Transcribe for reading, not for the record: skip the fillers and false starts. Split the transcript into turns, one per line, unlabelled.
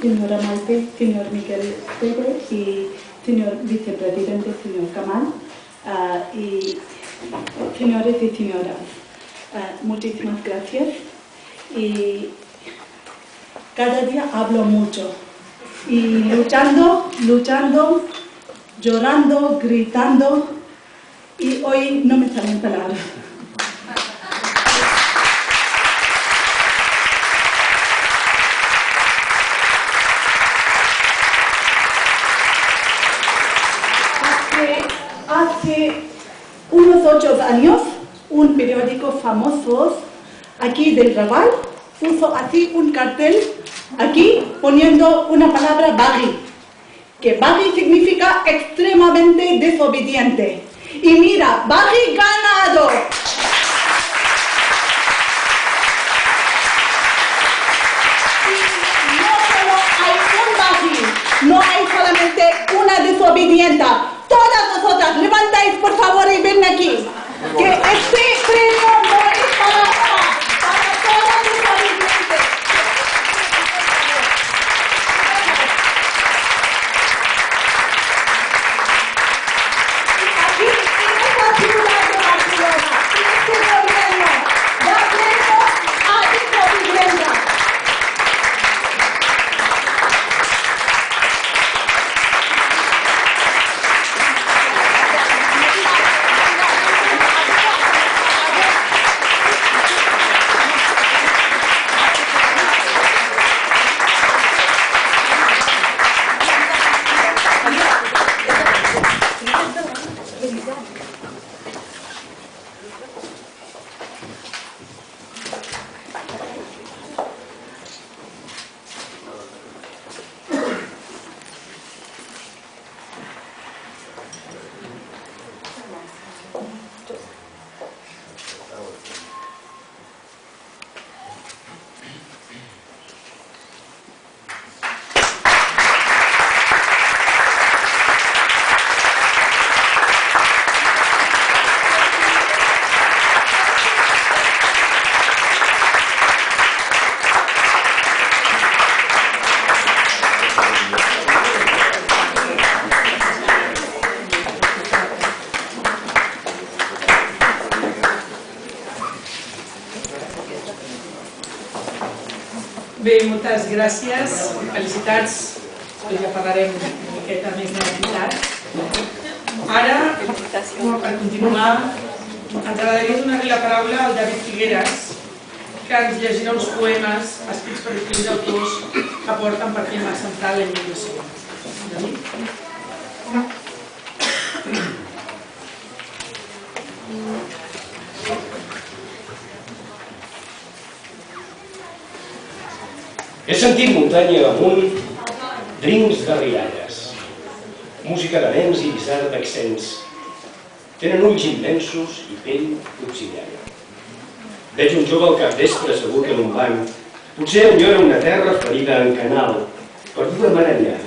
señora Maite, señor Miguel Pérez y señor vicepresidente, señor Kamal, y señores y señoras, muchísimas gracias. Y cada día hablo mucho y luchando, llorando, gritando, y hoy no me salen palabras. Hace unos 8 años, un periódico famoso aquí del Raval puso así un cartel aquí poniendo una palabra bagui, que bagui significa extremadamente desobediente. Y mira, bagui ganado. Y no solo hay un bagui, no hay solamente una desobedienta. Todas vosotras, levantáis por favor y ven aquí. Que este premio no es para todas desobedientes. Aquí, en esta ciudad de Barcelona, en este gobierno, da tiempo a desobedientes.
Bé, moltes gràcies, felicitats, ja parlarem una miqueta més de veritat. Ara, per continuar, ens agradaria donar-li la paraula al David Figueras, que ens llegirà uns poemes escrits per diferents autors que porten per tema central la immigració. David?
He sentit muntanya amunt, drincs de rialles, música de nens i guisada d'accents. Tenen ulls immensos i pell d'obsidiana. Veig un jove al capvespre assegut en un banc. Potser enyora una terra ferida en canal, perduda mar enllà.